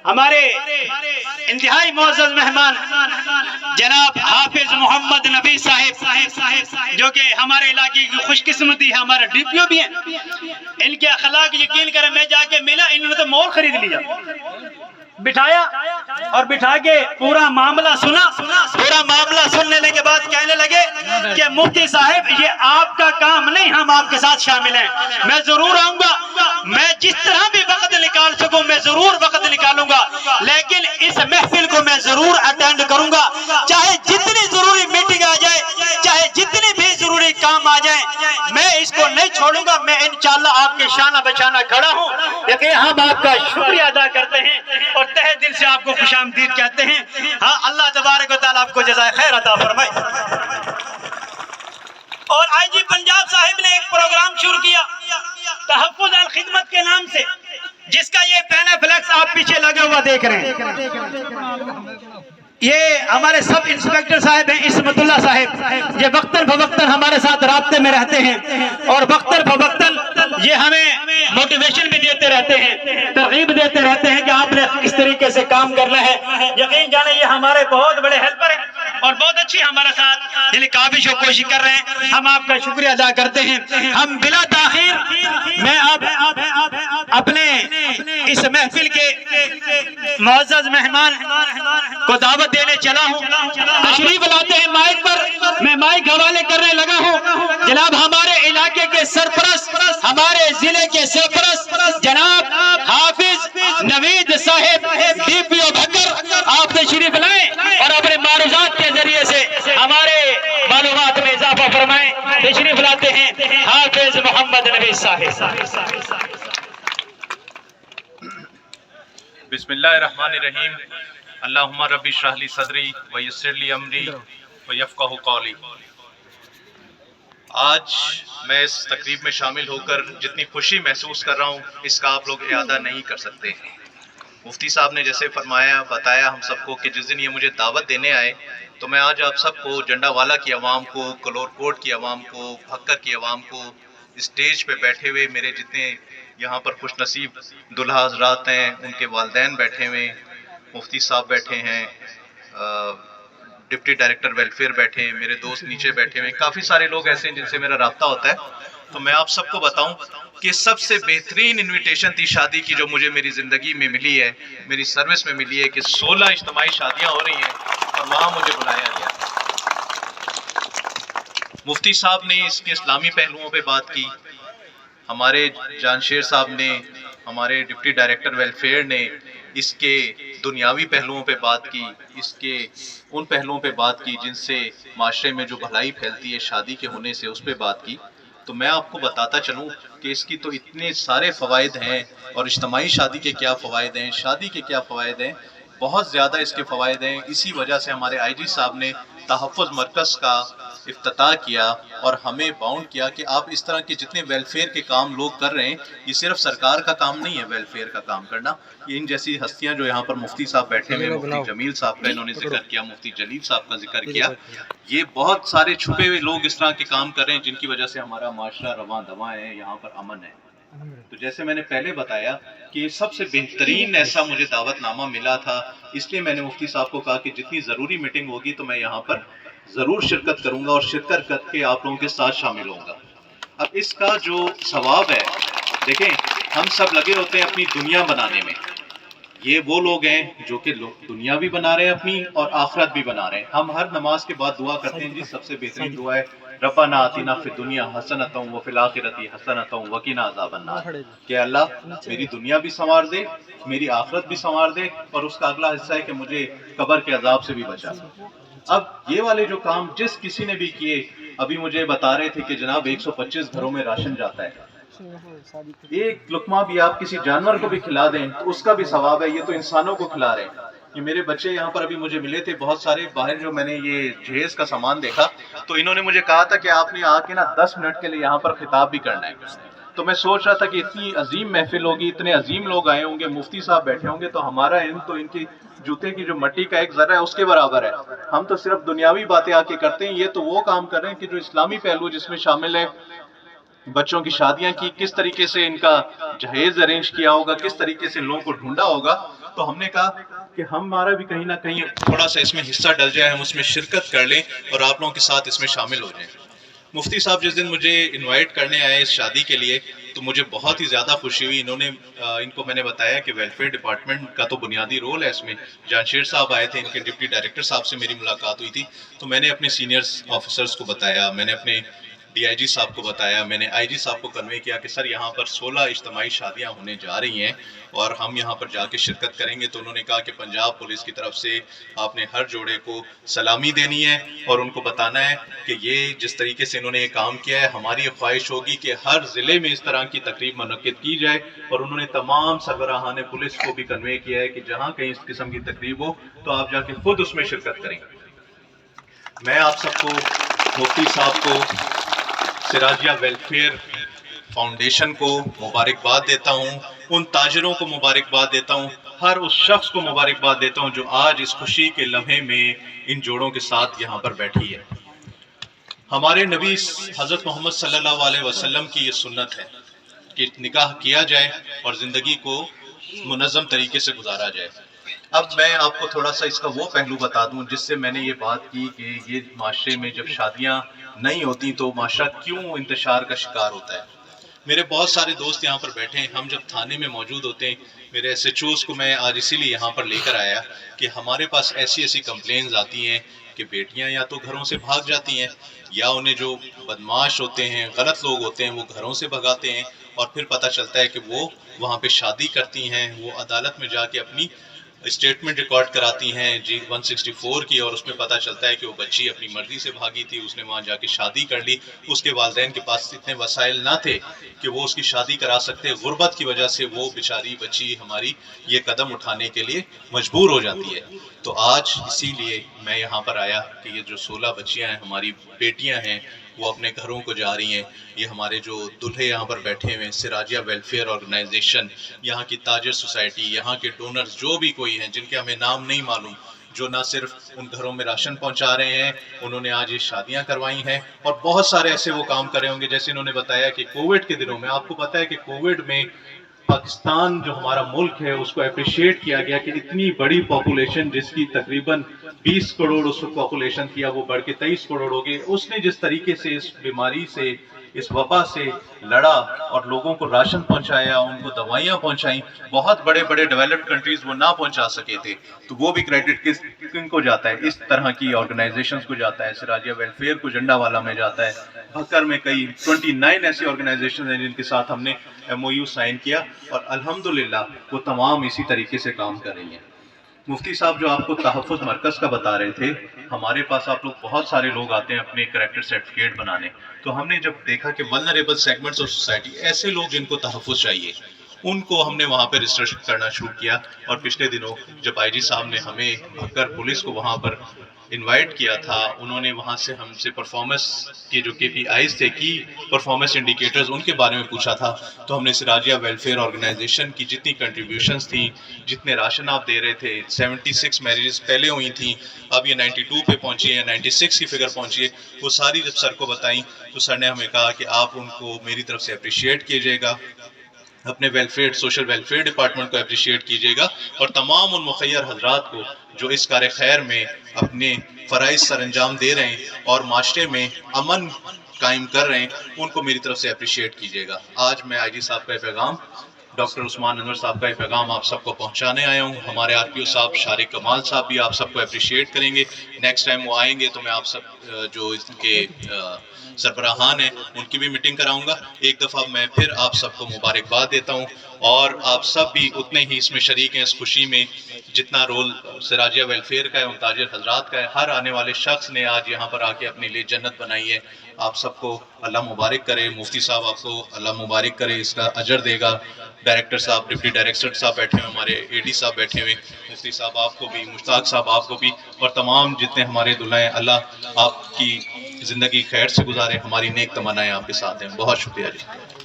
ہمارے انتہائی معزز مہمان جناب حافظ محمد نبی صاحب جو کہ ہمارے علاقے کی خوش قسمتی ہے، ہمارا ڈی پی او بھی ہیں، ان کے اخلاق یقین کریں میں جا کے ملا، انہوں نے تو مول خرید لیا، بٹھایا اور بٹھا کے پورا معاملہ سنا، پورا معاملہ سننے کے بعد کہنے لگے کہ مفتی صاحب یہ آپ کا کام نہیں، ہم آپ کے ساتھ شامل ہیں، میں ضرور آؤں گا، میں جس طرح بھی وقت نکال سکوں میں ضرور وقت نکالوں گا، لیکن اس محفل کو میں ضرور اٹینڈ کروں گا، چاہے جتنی ضروری میٹنگ آ جائے، چاہے جتنی بھی ضروری کام آ جائیں، میں اس کو نہیں چھوڑوں گا، میں انشاءاللہ آپ کے شانہ بشانہ کھڑا ہوں، لیکن ہم آپ کا شکریہ ادا کرتے ہیں اور تہہ دل سے آپ کو خوش آمدید کہتے ہیں۔ ہاں اللہ تبارک و تعالیٰ آپ کو جزائے خیر عطا فرمائے۔ اور آئی جی پنجاب صاحب نے ایک پروگرام شروع کیا تحفظ الخدمت کے نام سے، جس کا یہ پینا فلیکس آپ پیچھے لگا ہوا دیکھ رہے ہیں، یہ ہمارے سب انسپیکٹر صاحب ہیں عصمت اللہ صاحب، یہ وقتاً فوقتاً ہمارے ساتھ رابطے میں رہتے ہیں اور وقتاً فوقتاً یہ ہمیں موٹیویشن بھی دیتے رہتے ہیں، ترغیب دیتے رہتے ہیں کہ آپ نے اس طریقے سے کام کرنا ہے۔ یقین جانے یہ ہمارے بہت بڑے ہیلپر ہیں اور بہت اچھی ہمارے ساتھ یعنی کافی کوشش کر رہے ہیں، ہم آپ کا شکریہ ادا کرتے ہیں۔ ہم بلا تاخیر میں اب اپنے اس محفل کے معزز مہمان کو دعوت دینے چلا ہوں، تشریف لاتے ہیں مائک پر، میں مائک حوالے کرنے لگا ہوں جناب ہمارے علاقے کے سرپرست، ہمارے ضلع کے سرپرست جناب حافظ نوید صاحب ڈی پی او بھکر، آپ تشریف لائیں اور اپنے معروضات کے ذریعے سے ہمارے معلومات میں اضافہ فرمائیں۔ تشریف لاتے ہیں حافظ محمد نبی صاحب۔ بسم اللہ الرحمن الرحیم، اللہم رب اشرح لی صدری ویسر لی امری ویفقہوا قولی۔ آج میں اس تقریب میں شامل ہو کر جتنی خوشی محسوس کر رہا ہوں اس کا آپ لوگ اعادہ نہیں کر سکتے۔ مفتی صاحب نے جیسے فرمایا بتایا ہم سب کو کہ جس دن یہ مجھے دعوت دینے آئے تو میں آج آپ سب کو جنڈا والا کی عوام کو، کلور کوٹ کی عوام کو، بھکر کی عوام کو، اسٹیج پہ بیٹھے ہوئے میرے جتنے یہاں پر خوش نصیب دلہا حضرات ہیں، ان کے والدین بیٹھے ہوئے، مفتی صاحب بیٹھے ہیں، ڈپٹی ڈائریکٹر ویلفیئر بیٹھے ہیں، میرے دوست نیچے بیٹھے ہوئے، کافی سارے لوگ ایسے ہیں جن سے میرا رابطہ ہوتا ہے، تو میں آپ سب کو بتاؤں کہ سب سے بہترین انویٹیشن تھی شادی کی جو مجھے میری زندگی میں ملی ہے، میری سروس میں ملی ہے، کہ 16 اجتماعی شادیاں ہو رہی ہیں اور وہاں مجھے بلایا گیا۔ مفتی صاحب نے اس کے اسلامی پہلوؤں پہ بات کی، ہمارے جانشیر صاحب نے، ہمارے ڈپٹی ڈائریکٹر ویلفیئر نے اس کے دنیاوی پہلوؤں پہ بات کی، اس کے ان پہلوؤں پہ بات کی جن سے معاشرے میں جو بھلائی پھیلتی ہے شادی کے ہونے سے، اس پہ بات کی۔ تو میں آپ کو بتاتا چلوں کہ اس کی تو اتنے سارے فوائد ہیں، اور اجتماعی شادی کے کیا فوائد ہیں، شادی کے کیا فوائد ہیں، بہت زیادہ اس کے فوائد ہیں۔ اسی وجہ سے ہمارے آئی جی صاحب نے تحفظ مرکز کا افتتاح کیا اور ہمیں باؤنڈ کیا کہ آپ اس طرح کے جتنے ویلفیئر کے کام لوگ کر رہے ہیں، یہ صرف سرکار کا کام نہیں ہے ویلفیئر کا کام کرنا، یہ ان جیسی ہستیاں جو یہاں پر مفتی صاحب بیٹھے ہوئے، مفتی جمیل صاحب کا انہوں نے ذکر کیا، مفتی جلیل صاحب کا ذکر کیا، یہ بہت سارے چھپے ہوئے لوگ اس طرح کے کام کر رہے ہیں جن کی وجہ سے ہمارا معاشرہ رواں دواں ہے، یہاں پر امن ہے۔ تو جیسے میں نے پہلے بتایا کہ سب سے بہترین ایسا مجھے دعوت نامہ ملا تھا، اس لیے میں نے مفتی صاحب کو کہا کہ جتنی ضروری میٹنگ ہوگی تو میں یہاں پر ضرور شرکت کروں گا اور شرکت کر کے آپ لوگوں کے ساتھ شامل ہوں گا۔ اب اس کا جو ثواب ہے، دیکھیں ہم سب لگے ہوتے ہیں اپنی دنیا بنانے میں، یہ وہ لوگ ہیں جو کہ دنیا بھی بنا رہے ہیں اپنی اور آخرت بھی بنا رہے ہیں۔ ہم ہر نماز کے بعد دعا کرتے ہیں، جی سب سے بہترین دعا ہے ربنا آتنا فی الدنیا حسنۃ وفی الآخرۃ حسنۃ وقنا عذاب النار، کہ اللہ میری دنیا بھی سنوار دے، میری آخرت بھی سنوار دے، اور اس کا اگلا حصہ ہے کہ مجھے قبر کے عذاب سے بھی بچا۔ اب یہ والے جو کام جس کسی نے بھی کیے، ابھی مجھے بتا رہے تھے کہ جناب 125 گھروں میں راشن جاتا ہے، ایک لقمہ بھی آپ کسی جانور کو بھی کھلا دیں تو اس کا بھی ثواب ہے، یہ تو انسانوں کو کھلا رہے ہیں۔ یہ میرے بچے یہاں پر ابھی مجھے ملے تھے بہت سارے باہر، جو میں نے یہ جہیز کا سامان دیکھا تو انہوں نے مجھے کہا تھا کہ آپ نے آ کے 10 منٹ کے لیے یہاں پر خطاب بھی کرنا ہے۔ تو میں سوچ رہا تھا کہ اتنی عظیم محفل ہوگی، اتنے عظیم لوگ آئے ہوں گے، مفتی صاحب بیٹھے ہوں گے، تو ہمارا علم تو ان کی جوتے کی جو مٹی کا ایک ذرہ ہے اس کے برابر ہے۔ ہم تو صرف دنیاوی باتیں آ کے کرتے ہیں، یہ تو وہ کام کر رہے ہیں کہ جو اسلامی پہلو جس میں شامل ہے बच्चों की शादियां की, किस तरीके से इनका जहेज अरेंज किया होगा, किस तरीके से इन लोगों को ढूंढा होगा। तो हमने कहा कि हमारा भी कहीं ना कहीं थोड़ा सा इसमें हिस्सा डल जाए, हम उसमें शिरकत कर लें और आप लोगों के साथ इसमें शामिल हो जाएं। मुफ्ती साहब जिस दिन मुझे इनवाइट करने आए इस शादी के लिए, तो मुझे बहुत ही ज़्यादा खुशी हुई। इनको मैंने बताया कि वेलफेयर डिपार्टमेंट का तो बुनियादी रोल है इसमें। जानशेर साहब आए थे, इनके डिप्टी डायरेक्टर साहब से मेरी मुलाकात हुई थी, तो मैंने अपने सीनियर्स ऑफिसर्स को बताया, मैंने अपने डीआईजी साहब को बताया, मैंने आईजी साहब को कन्वे किया कि सर यहाँ पर 16 इज्तिमाई शादियाँ होने जा रही हैं और हम यहाँ पर जाके शिरकत करेंगे। तो उन्होंने कहा कि पंजाब पुलिस की तरफ से आपने हर जोड़े को सलामी देनी है और उनको बताना है कि ये जिस तरीके से इन्होंने ये काम किया है, हमारी ये ख्वाहिश होगी कि हर ज़िले में इस तरह की तकरीब मुनक्किद की जाए। और उन्होंने तमाम सरबराहान पुलिस को भी कन्वे किया है कि जहाँ कहीं इस किस्म की तकरीब हो तो आप जाके खुद उसमें शिरकत करें। मैं आप सबको, मुफ्ती साहब को, सिराजिया वेलफेयर फाउंडेशन को मुबारकबाद देता हूँ, उन ताजरों को मुबारकबाद देता हूँ, हर उस शख्स को मुबारकबाद देता हूँ जो आज इस खुशी के लम्हे में इन जोड़ों के साथ यहाँ पर बैठी है। हमारे नबी हज़रत मोहम्मद सल्लल्लाहु अलैहि वसल्लम की ये सुन्नत है कि निकाह किया जाए और ज़िंदगी को मुनज़्ज़म तरीके से गुजारा जाए। अब मैं आपको थोड़ा सा इसका वो पहलू बता दूं जिससे मैंने ये बात की कि ये माशरे में जब शादियां नहीं होती तो माशरा क्यों इंतशार का शिकार होता है। मेरे बहुत सारे दोस्त यहाँ पर बैठे हैं, हम जब थाने में मौजूद होते हैं, मेरे SHOs को मैं आज इसीलिए यहाँ पर लेकर आया कि हमारे पास ऐसी ऐसी कंप्लेंट्स आती हैं कि बेटियाँ या तो घरों से भाग जाती हैं या उन्हें जो बदमाश होते हैं, गलत लोग होते हैं, वो घरों से भगाते हैं और फिर पता चलता है कि वो वहाँ पे शादी करती हैं, वो अदालत में जाके अपनी स्टेटमेंट रिकॉर्ड कराती हैं G-164 की और उसमें पता चलता है कि वो बच्ची अपनी मर्जी से भागी थी, उसने वहाँ जाके शादी कर ली, उसके वालिदैन के पास इतने वसाइल ना थे कि वो उसकी शादी करा सकते। गुर्बत की वजह से वो बेचारी बच्ची हमारी ये कदम उठाने के लिए मजबूर हो जाती है। तो आज इसीलिए मैं यहाँ पर आया कि ये जो 16 बच्चियाँ हैं, हमारी बेटियाँ हैं, वो अपने घरों को जा रही हैं। ये हमारे जो दूल्हे यहाँ पर बैठे हुए हैं, सिराजिया वेलफेयर ऑर्गेनाइजेशन, यहाँ की ताजर सोसाइटी, यहाँ के डोनर्स जो भी कोई हैं जिनके हमें नाम नहीं मालूम, जो ना सिर्फ उन घरों में राशन पहुंचा रहे हैं, उन्होंने आज ये शादियां करवाई हैं और बहुत सारे ऐसे वो काम कर रहे होंगे। जैसे इन्होंने बताया कि कोविड के दिनों में, आपको पता है कि कोविड में पाकिस्तान जो हमारा मुल्क है उसको अप्रिशिएट किया गया कि इतनी बड़ी पॉपुलेशन जिसकी तकरीबन 20 करोड़ उस वक्त पॉपुलेशन थी, अब वो बढ़ के 23 करोड़ हो गई। उसने जिस तरीके से इस बीमारी से, इस वबा से लड़ा और लोगों को राशन पहुंचाया, उनको दवाइयां पहुंचाई, बहुत बड़े बड़े डेवलप्ड कंट्रीज वो ना पहुंचा सके थे। तो वो भी क्रेडिट किनको जाता है? इस तरह की ऑर्गेनाइजेशंस को जाता है। सिराजिया वेलफेयर को जंडावाला में जाता है। भक्कर में कई 29 ऐसी ऑर्गेनाइजेशन हैं जिनके साथ हमने MOU साइन किया और अल्हम्दुलिल्लाह वो तमाम इसी तरीके से काम कर रही हैं। मुफ्ती साहब जो आपको तहफ़्फ़ुज़ मरकज़ का बता रहे थे, हमारे पास आप लोग बहुत सारे लोग आते हैं अपने करैक्टर सर्टिफिकेट बनाने, तो हमने जब देखा कि वल्नरेबल सेगमेंट्स ऑफ सोसाइटी, ऐसे लोग जिनको तहफ़्फ़ुज़ चाहिए, उनको हमने वहाँ पे रजिस्ट्रेशन करना शुरू किया। और पिछले दिनों जब IG साहब ने हमें भक्कर पुलिस को वहाँ पर इनवाइट किया था, उन्होंने वहाँ से हमसे परफॉर्मेंस के जो KPIs थे, की परफॉर्मेंस इंडिकेटर्स, उनके बारे में पूछा था। तो हमने सिराजिया वेलफेयर ऑर्गेनाइजेशन की जितनी कंट्रीब्यूशंस थी, जितने राशन आप दे रहे थे, 76 मैरिजेस पहले हुई थी, अब ये 92 पे पहुंची है, 96 की फिगर पहुंची है, वो सारी जब सर को बताई तो सर ने हमें कहा कि आप उनको मेरी तरफ से अप्रिशिएट कीजिएगा, अपने वेलफेयर, सोशल वेलफेयर डिपार्टमेंट को अप्रिशिएट कीजिएगा और तमाम उन मुखैर हजरात को जो इस कार्य खैर में अपने फ़राइज़ सर अंजाम दे रहे हैं और माशरे में अमन कायम कर रहे हैं, उनको मेरी तरफ से अप्रिशिएट कीजिएगा। आज मैं IG साहब का पैगाम, डॉक्टर उस्मान अनवर साहब का पैगाम आप सबको पहुंचाने आया हूं। हमारे RPO साहब शारिक कमाल साहब भी आप सबको अप्रिशिएट करेंगे। नेक्स्ट टाइम वो आएंगे तो मैं आप सब जो इनके सरबराहान हैं उनकी भी मीटिंग कराऊंगा। एक दफ़ा मैं फिर आप सबको मुबारकबाद देता हूं और आप सब भी उतने ही इसमें शरीक हैं, इस खुशी में जितना रोल सिराजिया वेलफेयर का है, उन ताजिर हजरात का है। हर आने वाले शख्स ने आज यहाँ पर आके अपने लिए जन्नत बनाई है। आप सबको अल्लाह मुबारक करे। मुफ्ती साहब आपको अल्लाह मुबारक करे, इसका अजर देगा। डायरेक्टर साहब, डिप्टी डायरेक्टर साहब बैठे हुए, हमारे AD साहब बैठे हुए, मुफ्ती साहब आपको भी, मुश्ताक साहब आपको भी और तमाम जितने हमारे दुल्हा हैं, अल्लाह आपकी ज़िंदगी खैर से गुजारे। हमारी नेक तमन्नाएं आपके साथ हैं। बहुत शुक्रिया जी।